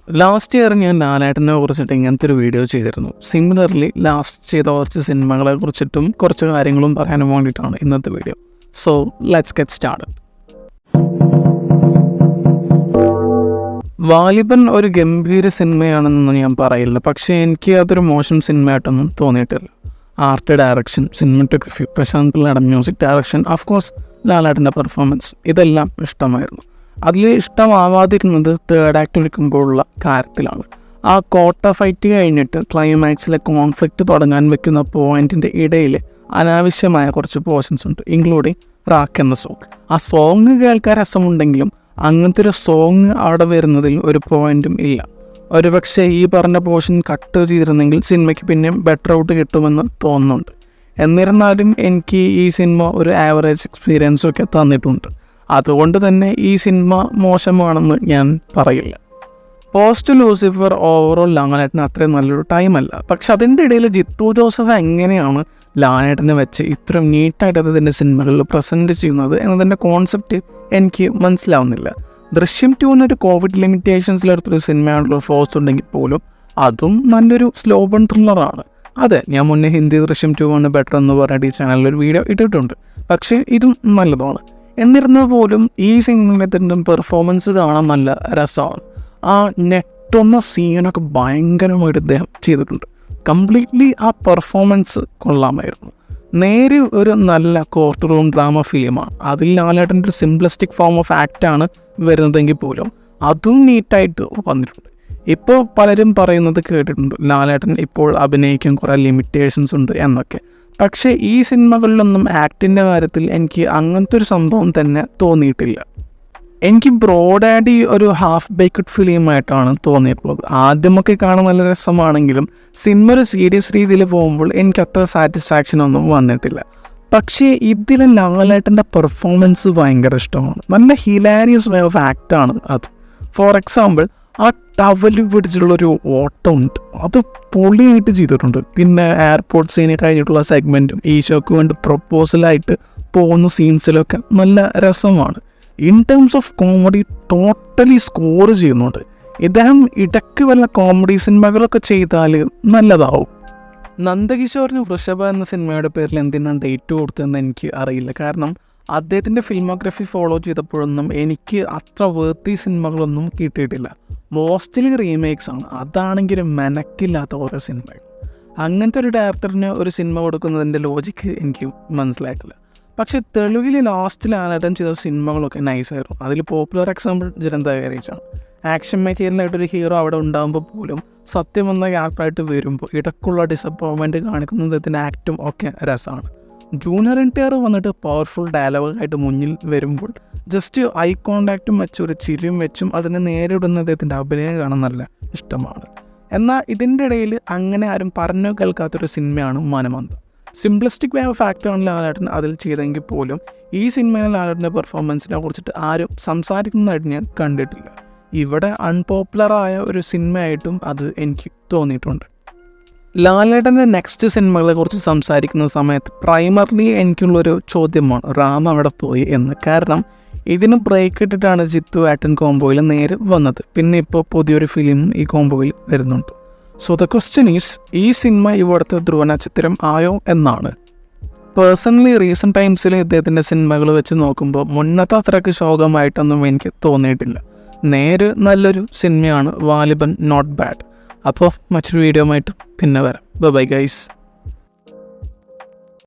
Last year ഞാൻ ലാലേട്ടനെ കുറിച്ചിട്ട് ഇങ്ങനത്തെ ഒരു വീഡിയോ ചെയ്തിരുന്നു. സിമിലർലി ലാസ്റ്റ് ചെയ്ത കുറച്ച് സിനിമകളെ കുറിച്ചിട്ടും കുറച്ച് കാര്യങ്ങളും പറയാനും വേണ്ടിയിട്ടാണ് ഇന്നത്തെ video. So let's get started. Vaaliban ഒരു ഗംഭീര സിനിമയാണെന്നൊന്നും ഞാൻ പറയില്ല, പക്ഷേ എനിക്ക് അതൊരു മോശം സിനിമയായിട്ടൊന്നും തോന്നിയിട്ടില്ല. ആർട്ട് ഡയറക്ഷൻ, സിനിമാറ്റോഗ്രഫി, പ്രശാന്ത് പിള്ളയുടെ മ്യൂസിക് ഡയറക്ഷൻ, ഓഫ്കോഴ്സ് ലാലേട്ടൻ്റെ പെർഫോമൻസ്, ഇതെല്ലാം ഇഷ്ടമായിരുന്നു. അതിൽ ഇഷ്ടമാവാതിരുന്നത് തേർഡ് ആക്ട് എടുക്കുമ്പോഴുള്ള കാര്യത്തിലാണ്. ആ കോട്ട ഫൈറ്റ് കഴിഞ്ഞിട്ട് ക്ലൈമാക്സിലെ കോൺഫ്ലിക്റ്റ് തുടങ്ങാൻ വെക്കുന്ന പോയിന്റിൻ്റെ ഇടയിൽ അനാവശ്യമായ കുറച്ച് പോർഷൻസ് ഉണ്ട്, ഇൻക്ലൂഡിങ് റാക്ക് എന്ന സോങ്. ആ സോങ് കേൾക്കാൻ രസമുണ്ടെങ്കിലും അങ്ങനത്തെ ഒരു സോങ് അവിടെ വരുന്നതിൽ ഒരു പോയിന്റും ഇല്ല. ഒരുപക്ഷെ ഈ പറഞ്ഞ പോർഷൻ കട്ട് ചെയ്തിരുന്നെങ്കിൽ സിനിമയ്ക്ക് പിന്നെയും ബെറ്റർ ഔട്ട് കിട്ടുമെന്ന് തോന്നുന്നുണ്ട്. എന്നിരുന്നാലും എനിക്ക് ഈ സിനിമ ഒരു ആവറേജ് എക്സ്പീരിയൻസൊക്കെ തന്നിട്ടുണ്ട്. അതുകൊണ്ട് തന്നെ ഈ സിനിമ മോശമാണെന്ന് ഞാൻ പറയില്ല. പോസ്റ്റ് ലൂസിഫർ ഓവറോൾ ലാലേട്ടന് അത്രയും നല്ലൊരു ടൈമല്ല. പക്ഷെ അതിൻ്റെ ഇടയിൽ ജിത്തു ജോസഫ് എങ്ങനെയാണ് ലാലേട്ടനെ വെച്ച് ഇത്രയും നീറ്റായിട്ട് അതിൻ്റെ സിനിമകളിൽ പ്രസൻറ്റ് ചെയ്യുന്നത് എന്നതിൻ്റെ കോൺസെപ്റ്റ് എനിക്ക് മനസ്സിലാവുന്നില്ല. ദൃശ്യം 2 ഒരു കോവിഡ് ലിമിറ്റേഷൻസിലെടുത്തൊരു സിനിമയാണല്ലോ ഫോഴ്സ് ഉണ്ടെങ്കിൽ പോലും അതും നല്ലൊരു സ്ലോ ബൺ ത്രില്ലറാണ്. അതെ, ഞാൻ മുന്നേ ഹിന്ദി ദൃശ്യം 2 ആണ് ബെറ്റർ എന്ന് പറഞ്ഞിട്ട് ഈ ചാനലിലൊരു വീഡിയോ ഇട്ടിട്ടുണ്ട്. പക്ഷേ ഇതും നല്ലതാണ്. എന്നിരുന്നാൽ പോലും ഈ സിനിമയുടെ പെർഫോമൻസ് കാണാൻ നല്ല രസമാണ്. ആ നെട്ടൊന്ന സീനൊക്കെ ഭയങ്കരമായിട്ട് അദ്ദേഹം ചെയ്തിട്ടുണ്ട്. കംപ്ലീറ്റ്ലി ആ പെർഫോമൻസ് കൊള്ളാമായിരുന്നു. നേരെ ഒരു നല്ല കോർട്ട് റൂം ഡ്രാമ ഫിലിമാണ്. അതിൽ ലാലേട്ടൻ്റെ ഒരു സിംപ്ലിസ്റ്റിക് ഫോം ഓഫ് ആക്റ്റാണ് വരുന്നതെങ്കിൽ പോലും അതും നീറ്റായിട്ട് വന്നിട്ടുണ്ട്. ഇപ്പോൾ പലരും പറയുന്നത് കേട്ടിട്ടുണ്ട് ലാലേട്ടൻ ഇപ്പോൾ അഭിനയിക്കാൻ കുറേ ലിമിറ്റേഷൻസ് ഉണ്ട് എന്നൊക്കെ. പക്ഷേ ഈ സിനിമകളിലൊന്നും ആക്ടിൻ്റെ കാര്യത്തിൽ എനിക്ക് അങ്ങനത്തെ ഒരു സംഭവം തന്നെ തോന്നിയിട്ടില്ല. എനിക്ക് ബ്രോഡാഡി ഒരു ഹാഫ് ബേക്ക്ഡ് ഫിലിമായിട്ടാണ് തോന്നിയിട്ടുള്ളത്. ആദ്യമൊക്കെ കാണാൻ നല്ല രസമാണെങ്കിലും സിനിമ ഒരു സീരിയസ് രീതിയിൽ പോകുമ്പോൾ എനിക്ക് അത്ര സാറ്റിസ്ഫാക്ഷൻ ഒന്നും വന്നിട്ടില്ല. പക്ഷേ ഇതിലെ ലാലേട്ടൻ്റെ പെർഫോമൻസ് ഭയങ്കര ഇഷ്ടമാണ്. നല്ല ഹിലാരിയസ് വേ ഓഫ് ആക്റ്റാണ് അത്. ഫോർ എക്സാമ്പിൾ, ആ ടവൽ പിടിച്ചിട്ടുള്ളൊരു ഓട്ടമുണ്ട്, അത് പൊളിയായിട്ട് ചെയ്തിട്ടുണ്ട്. പിന്നെ എയർപോർട്ട് സീനിൽ കഴിഞ്ഞിട്ടുള്ള സെഗ്മെൻറ്റും ഈശോക്ക് വേണ്ടി പ്രൊപ്പോസലായിട്ട് പോകുന്ന സീൻസിലൊക്കെ നല്ല രസമാണ്. In terms of comedy totally score ചെയ്യുന്നുണ്ട്. ഇദ്ദേഹം ഇടയ്ക്ക് വല്ല കോമഡി സിനിമകളൊക്കെ ചെയ്താൽ നല്ലതാവും. നന്ദകിഷോറിന് വൃഷഭ എന്ന സിനിമയുടെ പേരിൽ എന്തിനാണ് ഡേറ്റ് കൊടുത്തതെന്ന് എനിക്ക് അറിയില്ല. കാരണം അദ്ദേഹത്തിൻ്റെ ഫിൽമോഗ്രഫി ഫോളോ ചെയ്തപ്പോഴൊന്നും എനിക്ക് അത്ര വേർത്തി സിനിമകളൊന്നും കിട്ടിയിട്ടില്ല. മോസ്റ്റ്ലി റീമേക്സ് ആണ്. അതാണെങ്കിലും മെനക്കില്ലാത്ത ഓരോ സിനിമകൾ. അങ്ങനത്തെ ഒരു ഡയറക്ടറിന് ഒരു സിനിമ കൊടുക്കുന്നതിൻ്റെ ലോജിക്ക് എനിക്ക് മനസ്സിലായിട്ടില്ല. പക്ഷേ തെലുങ്കിൽ ലാസ്റ്റിൽ ലാലേട്ടൻ ചെയ്ത സിനിമകളൊക്കെ നൈസായിരുന്നു. അതിൽ പോപ്പുലർ എക്സാമ്പിൾ ജനതാ ഗാരേജാണ്. ആക്ഷൻ മെറ്റീരിയലായിട്ടൊരു ഹീറോ അവിടെ ഉണ്ടാകുമ്പോൾ പോലും സത്യം എന്ന ക്യാരക്ടറായിട്ട് വരുമ്പോൾ ഇടയ്ക്കുള്ള ഡിസപ്പോയിൻമെൻറ്റ് കാണിക്കുന്നതിൻ്റെ ആക്റ്റും ഒക്കെ രസമാണ്. ജൂനിയർ NTR വന്നിട്ട് പവർഫുൾ ഡയലോഗായിട്ട് മുന്നിൽ വരുമ്പോൾ ജസ്റ്റ് ഐ കോണ്ടാക്റ്റും വെച്ച് ഒരു ചിരിയും വെച്ചും അതിനെ നേരിടുന്ന അദ്ദേഹത്തിൻ്റെ അഭിനയം കാണാൻ നല്ല ഇഷ്ടമാണ്. എന്നാൽ ഇതിൻ്റെ ഇടയിൽ അങ്ങനെ ആരും പറഞ്ഞു കേൾക്കാത്തൊരു സിനിമയാണ് മനമന്ത. സിംപ്ലിസ്റ്റിക് വേ ഓഫ് ആക്റ്റാണ് ലാലേട്ടൻ അതിൽ ചെയ്തെങ്കിൽ പോലും ഈ സിനിമയിലെ ലാലേട്ടൻ്റെ പെർഫോമൻസിനെ കുറിച്ചിട്ട് ആരും സംസാരിക്കുന്നതായിട്ട് ഞാൻ കണ്ടിട്ടില്ല. ഇവിടെ അൺപോപ്പുലറായ ഒരു സിനിമയായിട്ടും അത് എനിക്ക് തോന്നിയിട്ടുണ്ട്. ലാലേട്ടൻ്റെ നെക്സ്റ്റ് സിനിമകളെ കുറിച്ച് സംസാരിക്കുന്ന സമയത്ത് പ്രൈമർലി എനിക്കുള്ളൊരു ചോദ്യമാണ് റാം അവിടെ പോയി എന്ന്. കാരണം ഇതിന് ബ്രേക്ക് ഇട്ടിട്ടാണ് ജിത്തു ഏട്ടൻ കോംബോയിൽ നേരെ വന്നത്. പിന്നെ ഇപ്പോൾ പുതിയൊരു ഫിലിം ഈ കോംബോയിൽ വരുന്നുണ്ട്. സോ ദ ക്വസ്റ്റ്യൻ ഈസ്, ഈ സിനിമ ഇവിടുത്തെ ധ്രുവനക്ഷത്രം ആയോ എന്നാണ്. പേഴ്സണലി റീസെൻറ്റ് ടൈംസിൽ ഇദ്ദേഹത്തിൻ്റെ സിനിമകൾ വെച്ച് നോക്കുമ്പോൾ മുന്നത്തെ അത്രയ്ക്ക് ശോകമായിട്ടൊന്നും എനിക്ക് തോന്നിയിട്ടില്ല. നേരെ നല്ലൊരു സിനിമയാണ് വാലിബൻ, നോട്ട് ബാഡ്. അപ്പോൾ മറ്റൊരു വീഡിയോ ആയിട്ട് പിന്നെ വരാം. Bye guys.